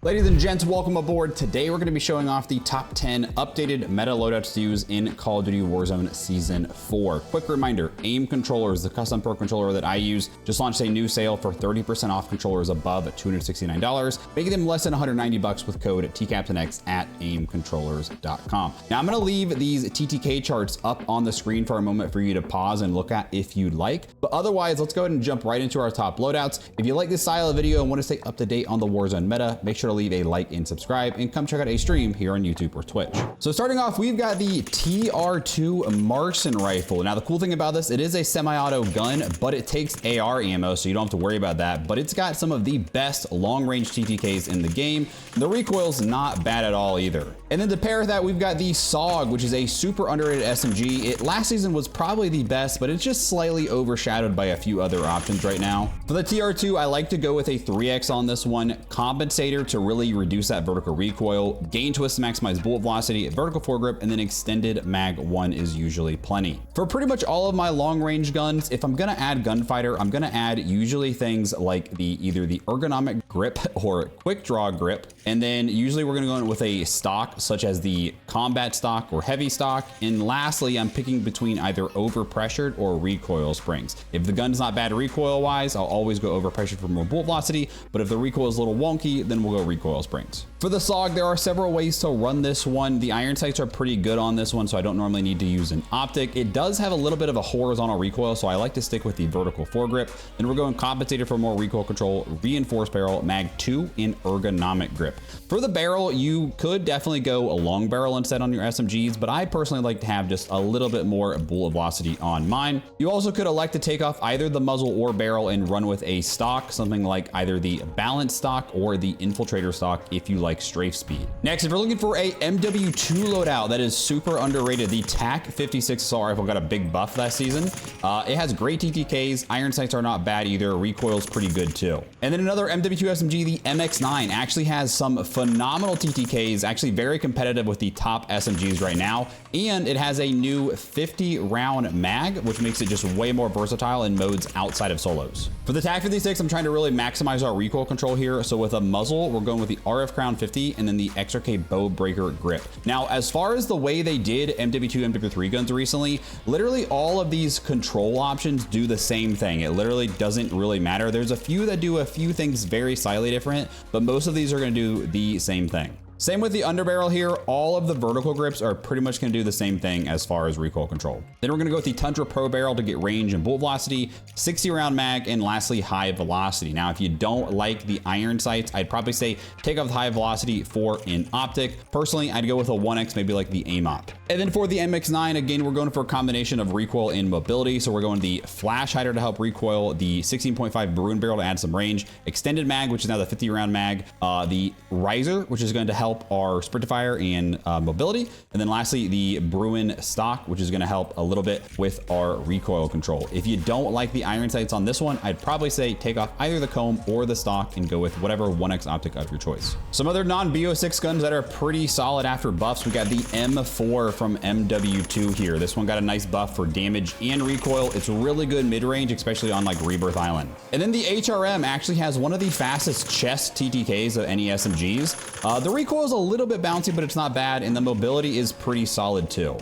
Ladies and gents, welcome aboard. Today we're going to be showing off the top 10 updated meta loadouts to use in Call of Duty Warzone Season 4. Quick reminder, AIM controllers, the custom pro controller that I use, just launched a new sale for 30% off controllers above $269, making them less than 190 bucks with code TCaptainX at aimcontrollers.com. Now I'm going to leave these TTK charts up on the screen for a moment for you to pause and look at if you'd like. But otherwise, let's go ahead and jump right into our top loadouts. If you like this style of video and want to stay up to date on the Warzone meta, make sure to leave a like and subscribe and come check out a stream here on YouTube or Twitch. So starting off, we've got the TR2 Marksman rifle. Now the cool thing about this, it is a semi-auto gun, but it takes AR ammo, so you don't have to worry about that. But it's got some of the best long-range TTKs in the game. The recoil's not bad at all either. And then to pair with that, we've got the Saug, which is a super underrated SMG. It last season was probably the best, but it's just slightly overshadowed by a few other options right now. For the TR2, I like to go with a 3X on this one. Compensator to really reduce that vertical recoil, gain twist to maximize bullet velocity, vertical foregrip, and then extended mag 1 is usually plenty. For pretty much all of my long range guns, if I'm gonna add Gunfighter, I'm gonna add usually things like either the ergonomic grip or quick draw grip. And then usually we're gonna go in with a stock such as the combat stock or heavy stock. And lastly, I'm picking between either overpressured or recoil springs. If the gun's not bad recoil wise, I'll always go overpressured for more bullet velocity. But if the recoil is a little wonky, then we'll go recoil springs. For the Saug, there are several ways to run this one. The iron sights are pretty good on this one, so I don't normally need to use an optic. It does have a little bit of a horizontal recoil, so I like to stick with the vertical foregrip. Then we're going compensator for more recoil control, reinforced barrel, mag 2, and ergonomic grip. For the barrel, you could definitely go a long barrel instead on your SMGs, but I personally like to have just a little bit more bullet velocity on mine. You also could elect to take off either the muzzle or barrel and run with a stock, something like either the balanced stock or the infiltrator stock if you like strafe speed. Next, if you're looking for a MW2 loadout that is super underrated, the TAC 56 assault rifle got a big buff last season. It has great TTKs, iron sights are not bad either, recoil's pretty good too. And then another MW2 SMG, the MX9, actually has some phenomenal TTKs, actually very competitive with the top SMGs right now. And it has a new 50 round mag, which makes it just way more versatile in modes outside of solos. For the TAC 56, I'm trying to really maximize our recoil control here. So with a muzzle, we're going with the RF Crown 50 and then the XRK Bow Breaker grip. Now, as far as the way they did MW2, MW3 guns recently, literally all of these control options do the same thing. It literally doesn't really matter. There's a few that do a few things very slightly different, but most of these are going to do the same thing. Same with the underbarrel here. All of the vertical grips are pretty much going to do the same thing as far as recoil control. Then we're going to go with the Tundra Pro barrel to get range and bullet velocity, 60 round mag, and lastly, high velocity. Now, if you don't like the iron sights, I'd probably say take off the high velocity for an optic. Personally, I'd go with a 1X, maybe like the AIM op. And then for the MX9, again, we're going for a combination of recoil and mobility. So we're going the flash hider to help recoil, the 16.5 Bruin barrel to add some range, extended mag, which is now the 50 round mag, the riser, which is going to help our sprint to fire and mobility. And then lastly, the Bruin stock, which is going to help a little bit with our recoil control. If you don't like the iron sights on this one, I'd probably say take off either the comb or the stock and go with whatever 1X optic of your choice. Some other non-BO6 guns that are pretty solid after buffs. We got the M4 from MW2 here. This one got a nice buff for damage and recoil. It's really good mid-range, especially on like Rebirth Island. And then the HRM actually has one of the fastest chest TTKs of any SMGs. The recoil is a little bit bouncy, but it's not bad, and the mobility is pretty solid too.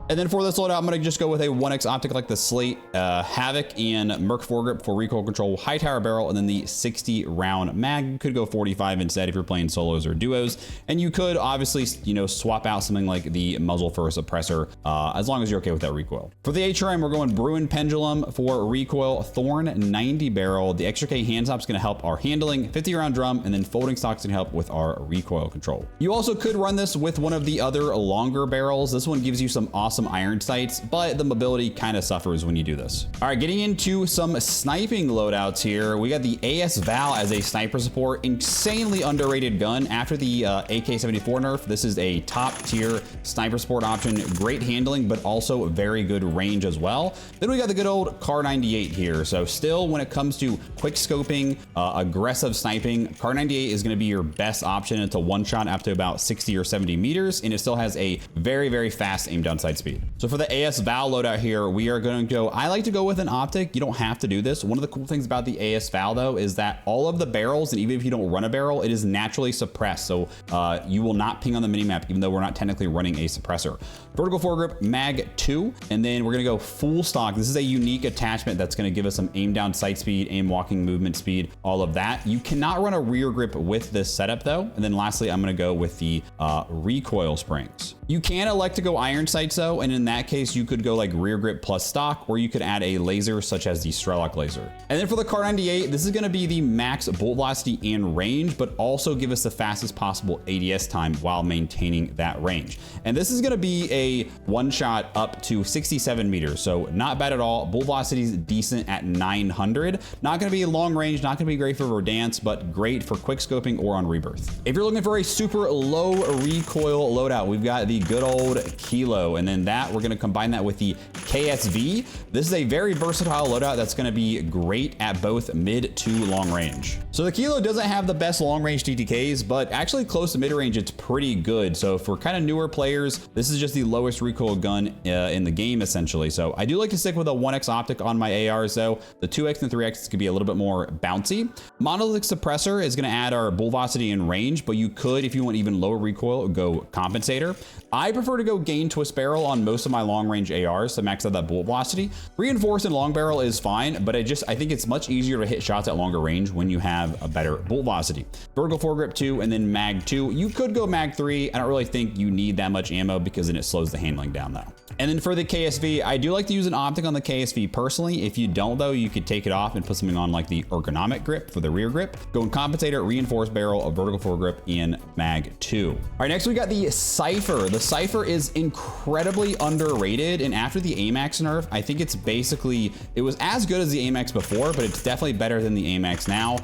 And then for this loadout, I'm going to just go with a 1X optic like the Slate, Havoc, and Merc foregrip for recoil control, high tower barrel, and then the 60 round mag. You could go 45 instead if you're playing solos or duos. And you could obviously, you know, swap out something like the muzzle for a suppressor, as long as you're okay with that recoil. For the HRM, we're going Bruin Pendulum for recoil, Thorn 90 barrel. The XRK hand stop is going to help our handling, 50 round drum, and then folding stock's going to help with our recoil control. You also could run this with one of the other longer barrels. This one gives you some awesome iron sights, but the mobility kind of suffers when you do this. All right, getting into some sniping loadouts here. We got the AS VAL as a sniper support, insanely underrated gun. After the AK-74 nerf, this is a top tier sniper support option. Great handling, but also very good range as well. Then we got the good old Kar98 here. So still, when it comes to quick scoping, aggressive sniping, Kar98 is going to be your best option. It's a one shot up to about 60 or 70 meters, and it still has a very, very fast aim down sight speed. speed. So for the AS VAL loadout here, we are going to go, I like to go with an optic. You don't have to do this. One of the cool things about the AS VAL though is that all of the barrels, and even if you don't run a barrel, it is naturally suppressed. So you will not ping on the minimap, even though we're not technically running a suppressor. Vertical foregrip, mag 2, and then we're gonna go full stock. This is a unique attachment that's gonna give us some aim down sight speed, aim walking movement speed, all of that. You cannot run a rear grip with this setup though. And then lastly, I'm gonna go with the recoil springs. You can elect to go iron sights though, and in that case, you could go like rear grip plus stock, or you could add a laser such as the Strelok laser. And then for the Kar98, this is gonna be the max bolt velocity and range, but also give us the fastest possible ADS time while maintaining that range. And this is gonna be a one shot up to 67 meters. So not bad at all. Bolt velocity is decent at 900. Not gonna be long range, not gonna be great for Verdansk, but great for quick scoping or on rebirth. If you're looking for a super low recoil loadout, we've got the good old Kilo, and then that we're gonna combine that with the KSV. This is a very versatile loadout that's gonna be great at both mid to long range. So the Kilo doesn't have the best long range TTKs, but actually close to mid range, it's pretty good. So for kind of newer players, this is just the lowest recoil gun in the game essentially. So I do like to stick with a 1x optic on my ARs though. The 2x and 3x could be a little bit more bouncy. Monolithic suppressor is gonna add our bull velocity and range, but you could, if you want even lower recoil, go compensator. I prefer to go gain twist barrel on most of my long range ARs to max out that bullet velocity. Reinforced and long barrel is fine, but I think it's much easier to hit shots at longer range when you have a better bullet velocity. Vertical foregrip 2 and then mag 2. You could go mag 3. I don't really think you need that much ammo because then it slows the handling down though. And then for the KSV, I do like to use an optic on the KSV personally. If you don't though, you could take it off and put something on like the ergonomic grip for the rear grip. Go in compensator, reinforced barrel, a vertical foregrip, and mag 2. All right, next we got the Cypher. The Cypher is incredibly underrated, and after the AMAX nerf, I think it's basically, it was as good as the AMAX before, but it's definitely better than the AMAX now.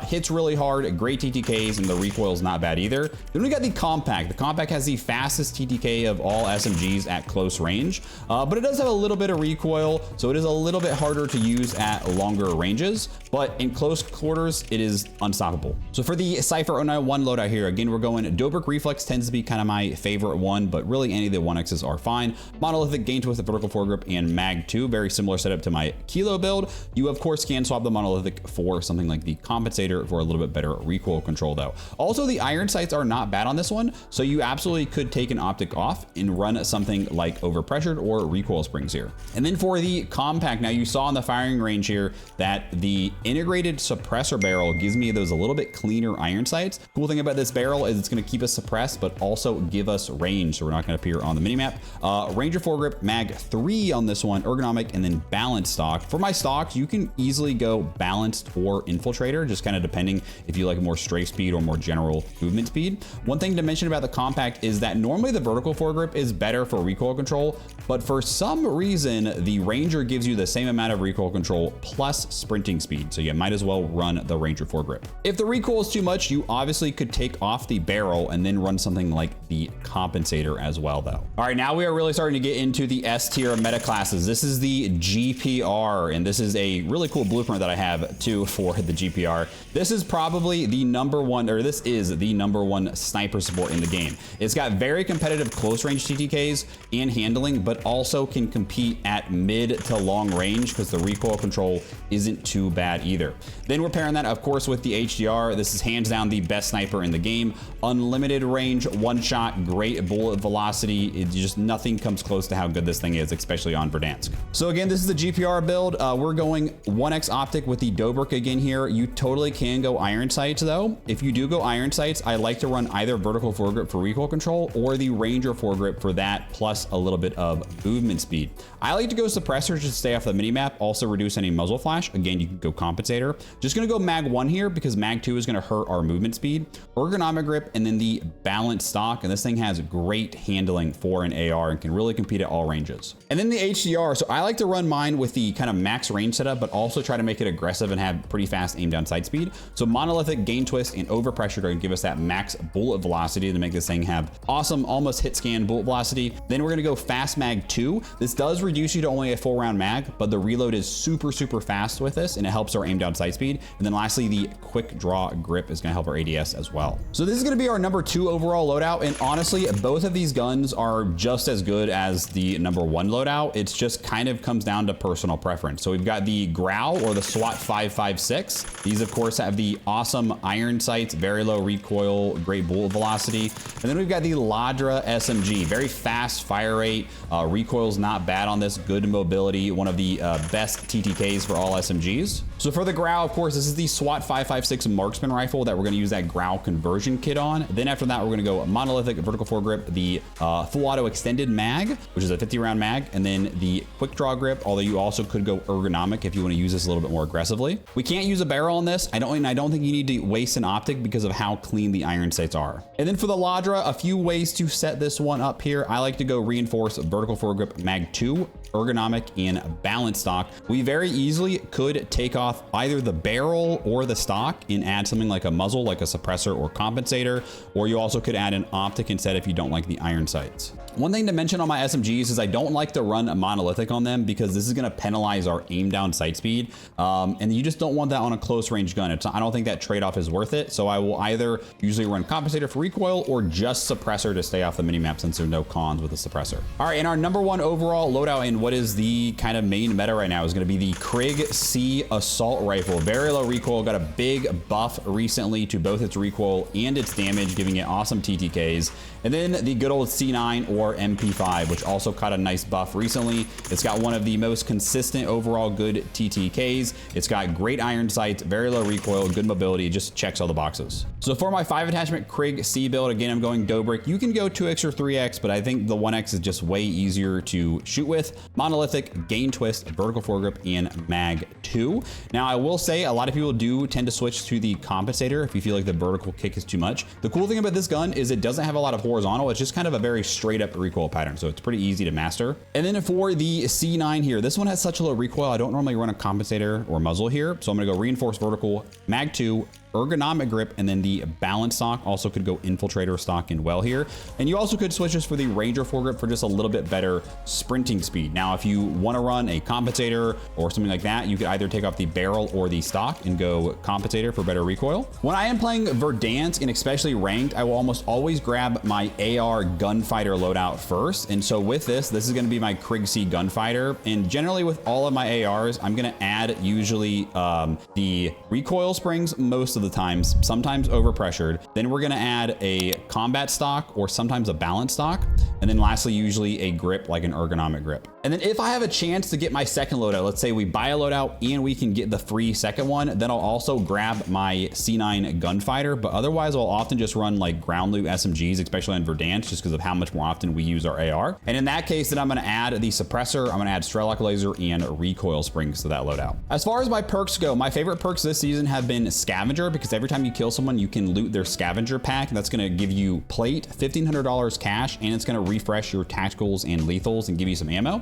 Hits really hard, great TTKs, and the recoil is not bad either. Then we got the Kompakt. The Kompakt has the fastest TTK of all SMGs at close range, but it does have a little bit of recoil, so it is a little bit harder to use at longer ranges, but in close quarters, it is unstoppable. So for the Cypher 091 loadout here, again, we're going Dobrik Reflex tends to be kind of my favorite one, but really any of the 1Xs are fine. Monolithic gain twist, vertical foregrip, and mag 2, very similar setup to my Kilo build. You of course can swap the monolithic for something like the compensator for a little bit better recoil control though. Also, the iron sights are not bad on this one, so you absolutely could take an optic off and run something like overpressured or recoil springs here. And then for the Kompakt, now you saw in the firing range here that the integrated suppressor barrel gives me those a little bit cleaner iron sights. Cool thing about this barrel is it's going to keep us suppressed, but also give us range, so we're not going to appear on the minimap. Ranger foregrip, mag 3 on this one, ergonomic, and then balanced stock. For my stocks, you can easily go balanced or infiltrator, just kind of depending if you like more strafe speed or more general movement speed. One thing to mention about the Kompakt is that normally the vertical foregrip is better for recoil control, but for some reason, the Ranger gives you the same amount of recoil control plus sprinting speed, so you might as well run the Ranger foregrip. If the recoil is too much, you obviously could take off the barrel and then run something like the compensator as well though. All right, now we are really starting to get into the S tier meta classes. This is the GPR, and this is a really cool blueprint that I have too for the GPR. This is probably the number one, or this is the number one sniper support in the game. It's got very competitive close range TTKs and handling, but also can compete at mid to long range because the recoil control isn't too bad either. Then we're pairing that, of course, with the HDR. This is hands down the best sniper in the game. Unlimited range, one shot, great bullet velocity. It just nothing comes close to how good this thing is, especially on Verdansk. So again, this is the GPR build. We're going 1x optic with the Dobrik again here. You totally can go iron sights though. If you do go iron sights, I like to run either vertical foregrip for recoil control or the Ranger foregrip for that, plus a little bit of movement speed. I like to go suppressors to stay off the minimap, also reduce any muzzle flash. Again, you can go compensator. Just gonna go mag 1 here because mag 2 is gonna hurt our movement speed. Ergonomic grip, and then the balanced stock, and this thing has great handling for an AR and can really compete at all ranges. And then the HDR, so I like to run mine with the kind of max range setup, but also try to make it aggressive and have pretty fast aim down sight speed. So monolithic, gain twist, and overpressure are gonna give us that max bullet velocity to make this thing have awesome, almost hit scan bullet velocity. Then we're gonna go fast mag 2. This does reduce you to only a 4-round mag, but the reload is super fast with this, and it helps our our aim down sight speed. And then lastly, the quick draw grip is gonna help our ADS as well. So this is gonna be our number 2 overall loadout. And honestly, both of these guns are just as good as the number 1 loadout. It's just kind of comes down to personal preference. So we've got the Grau or the SWAT 556. These of course have the awesome iron sights, very low recoil, great bullet velocity. And then we've got the Ladra SMG, very fast fire rate, recoil's not bad on this, good mobility, one of the best TTKs for all SMGs. So for the Grau, of course, this is the SWAT 556 marksman rifle that we're gonna use that Grau conversion kit on. Then after that, we're gonna go monolithic vertical foregrip, the full auto extended mag, which is a 50 round mag, and then the quick draw grip, although you also could go ergonomic if you wanna use this a little bit more aggressively. We can't use a barrel on this. I don't think you need to waste an optic because of how clean the iron sights are. And then for the Ladra, a few ways to set this one up here. I like to go reinforce vertical foregrip mag 2, ergonomic and balance stock. We very easily could take off either the barrel or the stock and add something like a muzzle, like a suppressor or compensator, or you also could add an optic instead if you don't like the iron sights. One thing to mention on my SMGs is I don't like to run a monolithic on them because this is going to penalize our aim down sight speed. And you just don't want that on a close range gun. I don't think that trade-off is worth it. So I will either usually run compensator for recoil or just suppressor to stay off the minimap since there's no cons with the suppressor. All right, and our number 1 overall loadout in what is the kind of main meta right now is going to be the Krig C assault rifle. Very low recoil, got a big buff recently to both its recoil and its damage, giving it awesome TTKs. And then the good old C9 or MP5, which also caught a nice buff recently. It's got one of the most consistent overall good TTKs. It's got great iron sights, very low recoil, good mobility. It just checks all the boxes. So for my 5 attachment Krig C build, again, I'm going Dobrik. You can go 2X or 3X, but I think the 1X is just way easier to shoot with. Monolithic, gain twist, vertical foregrip, and mag 2. Now I will say a lot of people do tend to switch to the compensator if you feel like the vertical kick is too much. The cool thing about this gun is it doesn't have a lot of horizontal. It's just kind of a very straight up recoil pattern. So it's pretty easy to master. And then for the C9 here, this one has such a low recoil. I don't normally run a compensator or muzzle here. So I'm gonna go reinforced vertical, mag 2, ergonomic grip, and then the balance stock. Also could go infiltrator stock in well here. And you also could switch this for the ranger foregrip for just a little bit better sprinting speed. Now, if you want to run a compensator or something like that, you could either take off the barrel or the stock and go compensator for better recoil. When I am playing Verdansk and especially ranked, I will almost always grab my AR Gunfighter Loadout first. And so with this is going to be my Krig C Gunfighter. And generally with all of my ARs, I'm going to add usually the recoil springs most of the times, sometimes overpressured. Then we're going to add a combat stock or sometimes a balance stock. And then lastly, usually a grip like an ergonomic grip. And then if I have a chance to get my second loadout, let's say we buy a loadout and we can get the free second one, then I'll also grab my C9 Gunfighter. But otherwise, I'll often just run like ground loot SMGs, especially on Verdansk, just because of how much more often we use our AR. And in that case, then I'm going to add the suppressor, I'm going to add Strelok laser and recoil springs to that loadout. As far as my perks go, my favorite perks this season have been Scavenger, because every time you kill someone, you can loot their Scavenger pack. And that's going to give you plate, $1,500 cash, and it's going to refresh your tacticals and lethals and give you some ammo.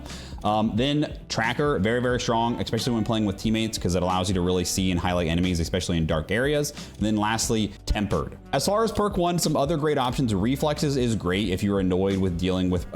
Then Tracker, very, very strong, especially when playing with teammates, because it allows you to really see and highlight enemies, especially in dark areas. And then lastly, Tempered. As far as perk 1, some other great options. Reflexes is great if you're annoyed with dealing with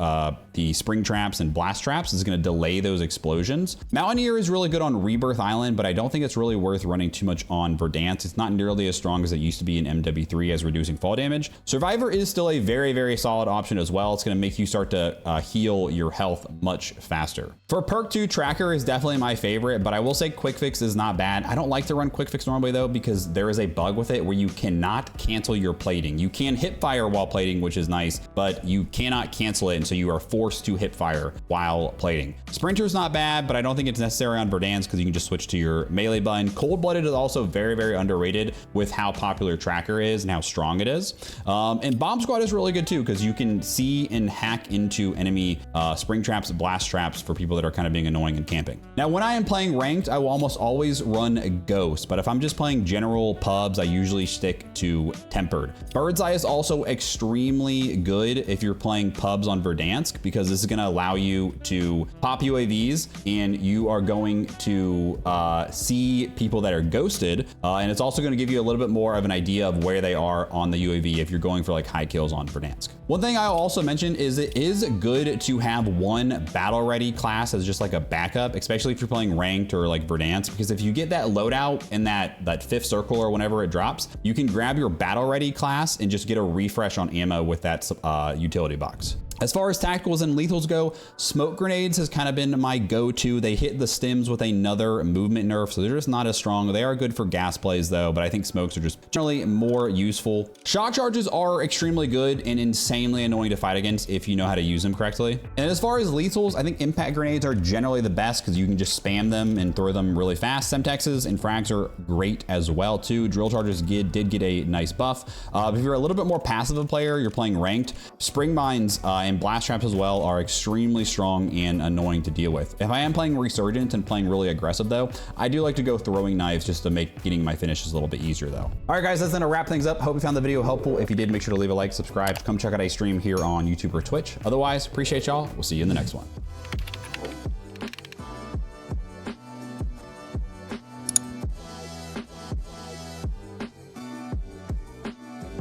the spring traps and blast traps. It's going to delay those explosions. Mountaineer is really good on Rebirth Island, but I don't think it's really worth running too much on Verdansk. It's not nearly as strong as it used to be in MW3 as reducing fall damage. Survivor is still a very, very solid option as well. It's going to make you start to heal your health much faster. For perk 2, Tracker is definitely my favorite, but I will say Quick Fix is not bad. I don't like to run Quick Fix normally though, because there is a bug with it where you cannot cancel your plating. You can hip fire while plating, which is nice, but you cannot cancel it, and so you are forced to hip fire while plating. Sprinter's not bad, but I don't think it's necessary on Verdansk because you can just switch to your melee button. Cold-Blooded is also very, very underrated with how popular Tracker is and how strong it is. And Bomb Squad is really good too, because you can see and hack into enemy spring traps, blast traps for people that are kind of being annoying and camping. Now, when I am playing ranked, I will almost always run Ghost, but if I'm just playing general pubs, I usually stick to Tempered. Bird's Eye is also extremely good if you're playing pubs on Verdansk, because this is going to allow you to pop UAVs and you are going to see people that are ghosted, and it's also going to give you a little bit more of an idea of where they are on the UAV if you're going for like high kills on Verdansk. One thing I'll also mention is it is good to have one battle ready class as just like a backup, especially if you're playing ranked or like Verdansk, because if you get that loadout in that fifth circle or whenever it drops, you can grab your battle ready class and just get a refresh on ammo with that utility box. As far as tacticals and lethals go, smoke grenades has kind of been my go-to. They hit the stims with another movement nerf, so they're just not as strong. They are good for gas plays though, but I think smokes are just generally more useful. Shock charges are extremely good and insanely annoying to fight against if you know how to use them correctly. And as far as lethals, I think impact grenades are generally the best because you can just spam them and throw them really fast. Semtexes and frags are great as well too. Drill charges did get a nice buff. If you're a little bit more passive a player, you're playing ranked, spring mines and blast traps as well are extremely strong and annoying to deal with. If I am playing Resurgent and playing really aggressive though, I do like to go throwing knives just to make getting my finishes a little bit easier though. All right guys, that's gonna wrap things up. Hope you found the video helpful. If you did, make sure to leave a like, subscribe, come check out a stream here on YouTube or Twitch. Otherwise, appreciate y'all. We'll see you in the next one.